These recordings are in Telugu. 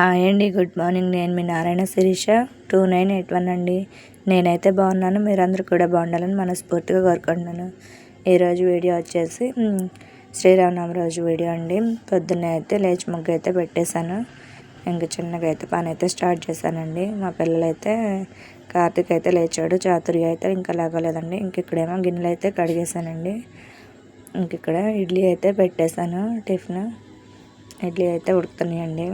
హాయ్ అండి, గుడ్ మార్నింగ్. నేను మీ నారాయణ శిరీష 2981 అండి. నేనైతే బాగున్నాను, మీరందరూ కూడా బాగుండాలని మనస్ఫూర్తిగా కోరుకుంటున్నాను. ఈరోజు వీడియో వచ్చేసి శ్రీరామనవమి రోజు వీడియో అండి. పొద్దున్నే అయితే లేచి ముగ్గు అయితే పెట్టేశాను. ఇంక చిన్నగా అయితే పని అయితే స్టార్ట్ చేశానండి. మా పిల్లలైతే కార్తీక్ అయితే లేచాడు, చాతుర్య అయితే ఇంకా లేగలేదండి. ఇంక ఇక్కడేమో గిన్నెలు అయితే కడిగేశానండి. ఇంక ఇక్కడ ఇడ్లీ అయితే పెట్టేశాను. టిఫిన్ ఇడ్లీ అయితే ఉడుకుతున్నాయండి.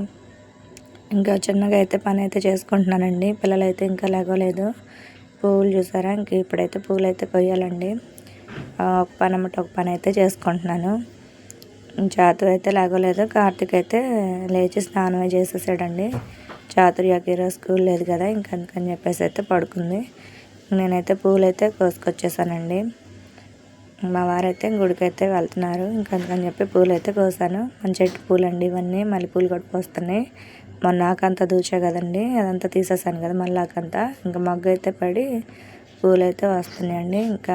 ఇంకా చిన్నగా అయితే పని అయితే చేసుకుంటున్నానండి. పిల్లలైతే ఇంకా లేగలేదు. పువ్వులు చూసారా, ఇంక ఇప్పుడైతే పువ్వులు అయితే కొయ్యాలండి. ఒక పని అమ్మట ఒక పని అయితే చేసుకుంటున్నాను. చాతు అయితే లేగలేదు. కార్తీక్ అయితే లేచి స్నానమే చేసేసాడండి. చాతుర్యాకి ఈరోజు స్కూల్ లేదు కదా, ఇంక అందుకని చెప్పేసి అయితే పడుకుంది. నేనైతే పూలు అయితే కోసుకొచ్చేసానండి. మా వారైతే గుడికి అయితే వెళ్తున్నారు, ఇంక అందుకని చెప్పి పూలు అయితే కోసాను. మంచి చెట్టు పూలు అండి ఇవన్నీ. మల్లెపూలు కూడా పోస్తున్నాయి. మొన్న ఆకంతా దూచా కదండి, అదంతా తీసేసాను కదా మళ్ళీ ఆకంతా. ఇంకా మగ్గు అయితే పడి పూలు అయితే వస్తున్నాయండి. ఇంకా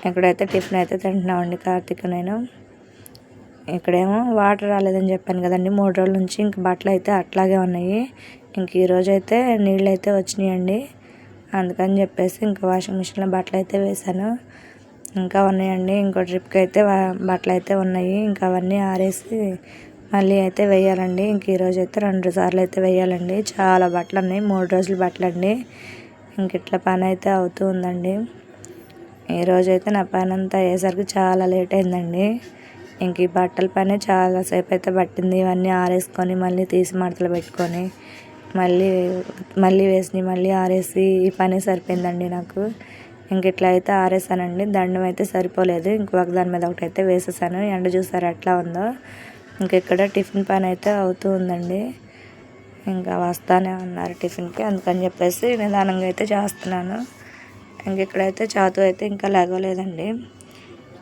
ఇక్కడైతే టిఫిన్ అయితే తింటున్నామండి కార్తీక్ నేను. ఇక్కడేమో వాటర్ రాలేదని చెప్పాను కదండి 3 రోజుల నుంచి. ఇంక బట్టలు అయితే అట్లాగే ఉన్నాయి. ఇంక ఈరోజు అయితే నీళ్ళు అయితే వచ్చినాయండి. అందుకని చెప్పేసి ఇంకా వాషింగ్ మిషన్లో బట్టలు అయితే వేసాను. ఇంకా ఉన్నాయండి. ఇంకో ట్రిప్కి అయితే బట్టలు అయితే ఉన్నాయి. ఇంకా అవన్నీ ఆరేసి మళ్ళీ అయితే వేయాలండి. ఇంక ఈరోజు అయితే 2 సార్లు అయితే వేయాలండి. చాలా బట్టలు ఉన్నాయి, 3 రోజుల బట్టలు అండి. ఇంక ఇట్లా పని అయితే అవుతూ ఉందండి. ఈరోజు అయితే నా పని అంతా అయ్యేసరికి చాలా లేట్ అయిందండి. ఇంక ఈ బట్టల పని చాలాసేపు అయితే పట్టింది. ఇవన్నీ ఆరేసుకొని మళ్ళీ తీసి మడతలు పెట్టుకొని మళ్ళీ వేసి మళ్ళీ ఆరేసి ఈ పని సరిపోయిందండి నాకు. ఇంక ఇట్లా అయితే ఆరేసానండి. దండం అయితే సరిపోలేదు, ఇంకొక దాని మీద ఒకటి అయితే వేసేసాను. ఎండ చూసారు ఎట్లా ఉందో. ఇంక ఇక్కడ టిఫిన్ పని అయితే అవుతూ ఉందండి. ఇంకా వస్తానే ఉన్నారు టిఫిన్కి, అందుకని చెప్పేసి నిదానంగా అయితే చేస్తున్నాను. ఇంక ఇక్కడైతే చాతు అయితే ఇంకా లేగలేదండి.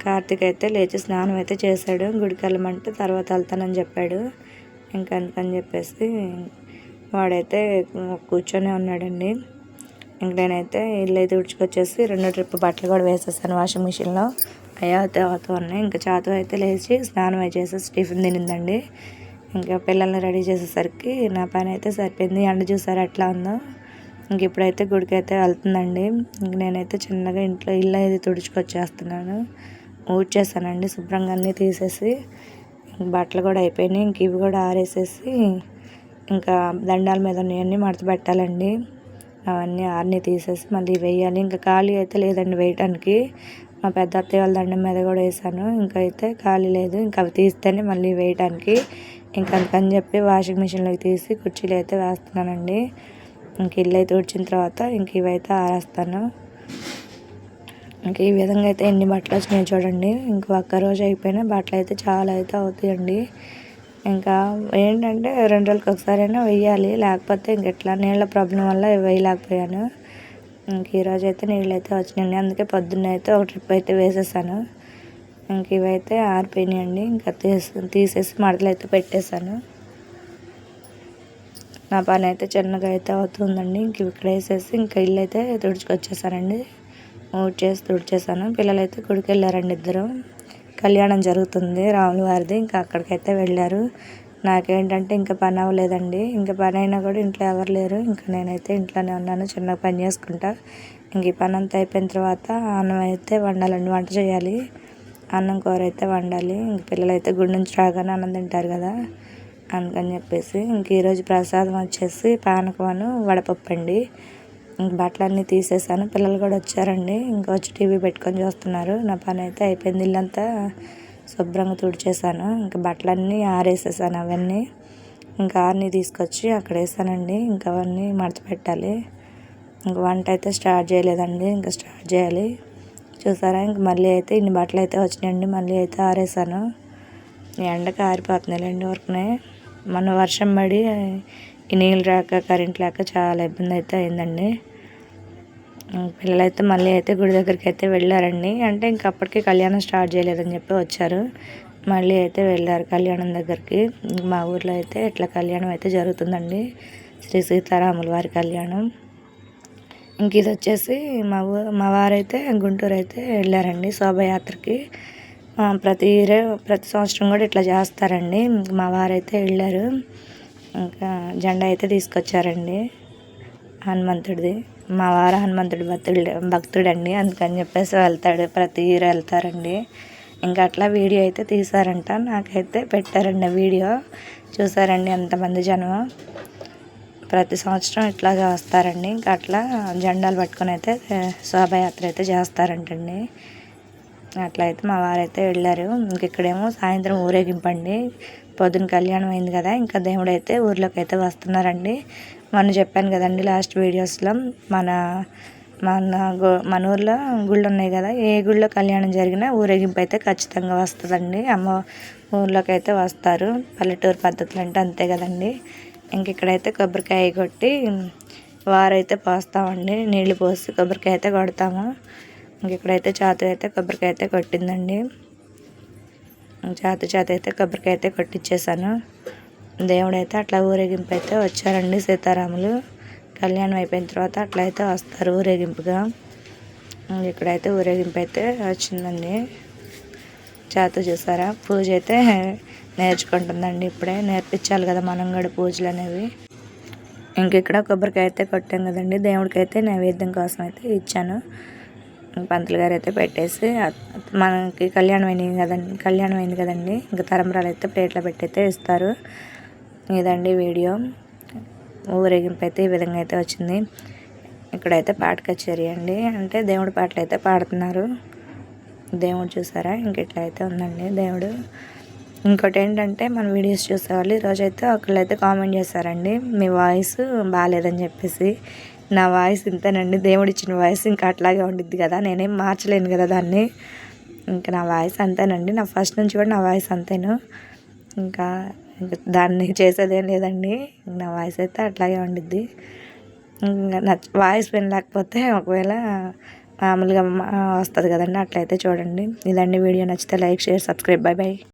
కార్తీక్ అయితే లేచి స్నానం అయితే చేశాడు. గుడికి వెళ్ళమంటే తర్వాత వెళ్తానని చెప్పాడు. ఇంకా అందుకని చెప్పేసి వాడైతే కూర్చొని ఉన్నాడండి. ఇంక నేనైతే ఇల్లు అయితే ఉడుచుకొచ్చేసి 2 ట్రిప్ బట్టలు కూడా వేసేసాను వాషింగ్ మిషన్లో. అవుతూ ఉన్నాయి. ఇంకా చాతు అయితే లేచి స్నానం అయితే చేసేసి టిఫిన్ తినిందండి. ఇంకా పిల్లల్ని రెడీ చేసేసరికి నా పని అయితే సరిపోయింది. ఎండ చూసారు ఎట్లా ఉందో. ఇంక ఇప్పుడైతే గుడికి అయితే వెళ్తుందండి. ఇంక నేనైతే చిన్నగా ఇంట్లో ఇల్లు అయితే తుడుచుకొచ్చేస్తున్నాను. ఊడ్చేసానండి శుభ్రంగా అన్నీ తీసేసి. బట్టలు కూడా అయిపోయినాయి. ఇంక ఇవి కూడా ఆరేసేసి ఇంకా దండాల మీద ఉన్నాయన్నీ మడత పెట్టాలండి. అవన్నీ ఆరిని తీసేసి మళ్ళీ వేయాలి. ఇంకా ఖాళీ అయితే లేదండి వేయటానికి. మా పెద్ద అత్తయ్య వాళ్ళ దండం మీద కూడా వేసాను. ఇంకా అయితే ఖాళీ లేదు, ఇంకా అవి తీస్తేనే మళ్ళీ వేయటానికి. ఇంకా అందుకని చెప్పి వాషింగ్ మిషన్లోకి తీసి కుర్చీలు అయితే వేస్తున్నానండి. ఇంక ఇల్లు అయితే ఉడిచిన తర్వాత ఇంక ఇవైతే ఆరేస్తాను. ఇంక ఈ విధంగా అయితే ఎన్ని బట్టలు వచ్చినాయి చూడండి. ఇంక ఒక్కరోజు అయిపోయినా బట్టలు అయితే చాలా అయితే అవుతాయండి. ఇంకా ఏంటంటే 2 రోజులకి ఒకసారైనా వేయాలి, లేకపోతే ఇంక ఇట్లా నీళ్ళ ప్రాబ్లం వల్ల వేయలేకపోయాను. ఇంక ఈరోజు అయితే నీళ్ళు అయితే వచ్చినాయండి. అందుకే పొద్దున్న అయితే ఒక ట్రిప్ అయితే వేసేసాను. ఇంక ఇవైతే ఆరిపోయినాయండి. ఇంకా తీసేసి మడతలు అయితే పెట్టేశాను. నా పని అయితే చిన్నగా అయితే అవుతుందండి. ఇంక ఇక్కడ వేసేసి ఇంకా ఇల్లు అయితే తుడుచుకొచ్చేసానండి. తుడిచేసాను. పిల్లలైతే గుడికి వెళ్ళారండి ఇద్దరు. కళ్యాణం జరుగుతుంది రాముల వారిది, ఇంకా అక్కడికైతే వెళ్ళారు. నాకేంటంటే ఇంకా పని అవ్వలేదండి. ఇంకా పని అయినా కూడా ఇంట్లో ఎవరు లేరు. ఇంకా నేనైతే ఇంట్లోనే ఉన్నాను, చిన్నగా పని చేసుకుంటా. ఇంక ఈ పని అంతా అయిపోయిన తర్వాత అన్నం అయితే వండాలండి, వంట చేయాలి. అన్నం కూర అయితే వండాలి. ఇంక పిల్లలు అయితే గుడి నుంచి రాగానే అన్నం తింటారు కదా, అందుకని చెప్పేసి. ఇంక ఈరోజు ప్రసాదం వచ్చేసి పానకం వడపప్పు అండి. ఇంక బట్టలన్నీ తీసేసాను. పిల్లలు కూడా వచ్చారండి. ఇంకా వచ్చి టీవీ పెట్టుకొని చూస్తున్నారు. నా పని అయితే అయిపోయింది. ఇల్లంతా శుభ్రంగా తుడిచేసాను. ఇంకా బట్టలన్నీ ఆరేసేసాను. అవన్నీ ఇంకా ఆరిని తీసుకొచ్చి అక్కడ వేసానండి. ఇంకా అవన్నీ మడత పెట్టాలి. ఇంక వంట అయితే స్టార్ట్ చేయలేదండి, ఇంకా స్టార్ట్ చేయాలి. చూసారా, ఇంక మళ్ళీ అయితే ఇన్ని బట్టలు అయితే వచ్చినాయండి. మళ్ళీ అయితే ఆరేసాను. ఎండకి ఆరిపోతున్నాయిలేండి ఊరికనే. మొన్న వర్షం పడి ఈ నీళ్ళు రాక కరెంట్ లేక చాలా ఇబ్బంది అయితే అయిందండి. పిల్లలైతే మళ్ళీ అయితే గుడి దగ్గరికి అయితే వెళ్ళారండి. అంటే ఇంక అప్పటికి కళ్యాణం స్టార్ట్ చేయలేదని చెప్పి వచ్చారు. మళ్ళీ అయితే వెళ్ళారు కళ్యాణం దగ్గరికి. మా ఊర్లో అయితే ఇట్లా కళ్యాణం అయితే జరుగుతుందండి, శ్రీ సీతారాముల వారి కళ్యాణం. ఇంక ఇది వచ్చేసి మా వారైతే గుంటూరు అయితే వెళ్ళారండి శోభయాత్రకి. ప్రతి సంవత్సరం కూడా ఇట్లా చేస్తారండి. మా వారైతే వెళ్ళారు. ఇంకా జెండా అయితే తీసుకొచ్చారండి హనుమంతుడిది. మా వారు హనుమంతుడి భక్తుడండి, అందుకని చెప్పేసి వెళ్తాడు, ప్రతి ఇయర్ వెళ్తారండి. ఇంకా అట్లా వీడియో అయితే తీసారంట, నాకైతే పెట్టారండి వీడియో. చూసారండి ఎంతమంది జనం ప్రతి సంవత్సరం ఇట్లాగా వస్తారండి. ఇంకా అట్లా జెండాలు పట్టుకొని అయితే శోభాయాత్ర అయితే చేస్తారంటండి. అట్లా అయితే మా వారైతే వెళ్ళారు. ఇంక ఇక్కడేమో సాయంత్రం ఊరేగింపండి. పొద్దున కళ్యాణం అయింది కదా, ఇంకా దేవుడు అయితే ఊర్లోకి అయితే వస్తున్నారండి. మొన్న చెప్పాను కదండి లాస్ట్ వీడియోస్లో, మన మన ఊర్లో గుళ్ళు ఉన్నాయి కదా, ఏ గుళ్ళో కళ్యాణం జరిగినా ఊరేగింపు అయితే ఖచ్చితంగా వస్తుందండి. అమ్మ ఊర్లోకి అయితే వస్తారు, పల్లెటూరు పద్ధతులు అంటే అంతే కదండి. ఇంక ఇక్కడైతే కొబ్బరికాయ కొట్టి వారైతే పోస్తామండి, నీళ్లు పోసి కొబ్బరికాయ అయితే కొడతాము. ఇంక ఇక్కడైతే చాతు అయితే కొబ్బరికాయ అయితే కొట్టిందండి. చాతు అయితే కొబ్బరికాయ అయితే కొట్టించేసాను. దేవుడైతే అట్లా ఊరేగింపు అయితే వచ్చారండి. సీతారాములు కళ్యాణం అయిపోయిన తర్వాత అట్లా అయితే వస్తారు ఊరేగింపుగా. ఇక్కడైతే ఊరేగింపు అయితే వచ్చిందండి. చాతు చూసారా, పూజ అయితే నేర్చుకుంటుందండి. ఇప్పుడే నేర్పించాలి కదా మనం కూడా పూజలు అనేవి. ఇంక ఇక్కడ కొబ్బరికాయ అయితే కొట్టాం కదండి, దేవుడికి అయితే నైవేద్యం కోసం అయితే ఇచ్చాను. పంతులు గారు అయితే పెట్టేసి, మనకి కళ్యాణం అయింది కదండి, ఇంకా తరంబరాలు అయితే ప్లేట్లో పెట్టి అయితే ఇస్తారు. ఇదండి వీడియో. ఊరేగింపు అయితే ఈ విధంగా అయితే వచ్చింది. ఇక్కడైతే పాట కచేరీ అండి, అంటే దేవుడి పాటలు అయితే పాడుతున్నారు. దేవుడు చూసారా, ఇంక ఇట్లా అయితే ఉందండి దేవుడు. ఇంకోటి ఏంటంటే, మన వీడియోస్ చూసేవాళ్ళు ఈరోజైతే ఒకళ్ళైతే కామెంట్ చేశారండి, మీ వాయిస్ బాగాలేదని చెప్పేసి. నా వాయిస్ ఇంతేనండి, దేవుడు ఇచ్చిన వాయిస్ ఇంకా అట్లాగే ఉండిద్ది కదా, నేనేం మార్చలేను కదా దాన్ని. ఇంకా నా వాయిస్ అంతేనండి, నా ఫస్ట్ నుంచి కూడా నా వాయిస్ అంతేను. ఇంకా దాన్ని చేసేదేం లేదండి, నా వాయిస్ అయితే అట్లాగే ఉండిద్ది. నా వాయిస్ వినలేకపోతే ఒకవేళ మామూలుగా వస్తుంది కదండి, అట్లయితే చూడండి. ఇదండి వీడియో, నచ్చితే లైక్, షేర్, సబ్స్క్రైబ్. బై.